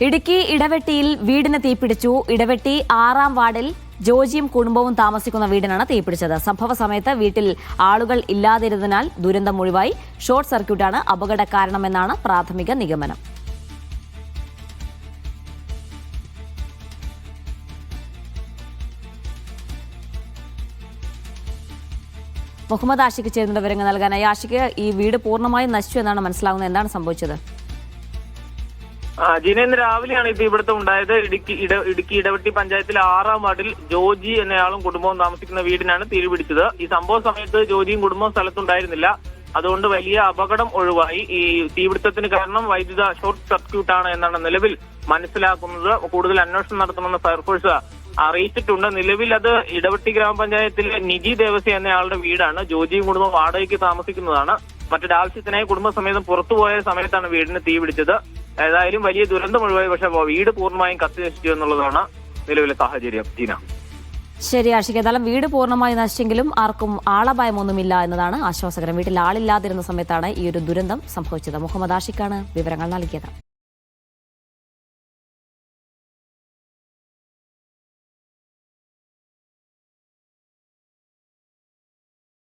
ഇടുക്കി ഇടവെട്ടിയിൽ വീടിന് തീപിടിച്ചു. ഇടവെട്ടി 6-ാം വാർഡിൽ ജോജിയും കുടുംബവും താമസിക്കുന്ന വീടിനാണ് തീപിടിച്ചത്. സംഭവ സമയത്ത് വീട്ടിൽ ആളുകൾ ഇല്ലാതിരുന്നതിനാൽ ദുരന്തം ഒഴിവായി. ഷോർട്ട് സർക്യൂട്ടാണ് അപകട കാരണമെന്നാണ് പ്രാഥമിക നിഗമനം. മുഹമ്മദ് ആഷിഖ് ചേരുന്ന വിവരങ്ങൾ നൽകാനായി. ആഷിഖ്, ഈ വീട് പൂർണ്ണമായും നശിച്ചു എന്നാണ് മനസ്സിലാകുന്നത്. എന്താണ് സംഭവിച്ചത്? ജിന, ഇന്ന് രാവിലെയാണ് ഈ തീപിടുത്തം ഉണ്ടായത്. ഇടുക്കി ഇടവെട്ടി പഞ്ചായത്തിലെ 6-ാം വാർഡിൽ ജോജി എന്നയാളും കുടുംബവും താമസിക്കുന്ന വീടിനാണ് തീപിടിച്ചത്. ഈ സംഭവ സമയത്ത് ജോജിയും കുടുംബവും സ്ഥലത്തുണ്ടായിരുന്നില്ല. അതുകൊണ്ട് വലിയ അപകടം ഒഴിവായി. ഈ തീപിടുത്തത്തിന് കാരണം വൈദ്യുത ഷോർട്ട് സർക്യൂട്ടാണ് എന്നാണ് നിലവിൽ മനസ്സിലാക്കുന്നത്. കൂടുതൽ അന്വേഷണം നടത്തുമെന്ന് ഫയർഫോഴ്സ് അറിയിച്ചിട്ടുണ്ട്. നിലവിൽ അത് ഇടവെട്ടി ഗ്രാമപഞ്ചായത്തിലെ നിജി ദേവസി എന്നയാളുടെ വീടാണ്. ജോജിയും കുടുംബം വാടകയ്ക്ക് താമസിക്കുന്നതാണ്. മറ്റൊരാവശ്യത്തിനായി കുടുംബസമേതം പുറത്തുപോയ സമയത്താണ് വീടിന് തീപിടിച്ചത്. ഏതായാലും വലിയ ദുരന്തം ഒഴിവായി. പക്ഷെ വീട് പൂർണ്ണമായും കത്തി നശിച്ചു എന്നുള്ളതാണ് നിലവിലെ സാഹചര്യം. ജീന, ശരി ആഷിഖ്. ഏതായാലും വീട് പൂർണ്ണമായി നശിച്ചെങ്കിലും ആർക്കും ആളപായമൊന്നുമില്ല എന്നതാണ് ആശ്വാസകരം. വീട്ടിൽ ആളില്ലാതിരുന്ന സമയത്താണ് ഈ ഒരു ദുരന്തം സംഭവിച്ചത്. മുഹമ്മദ് ആഷിഖാണ് വിവരങ്ങൾ നൽകിയത്.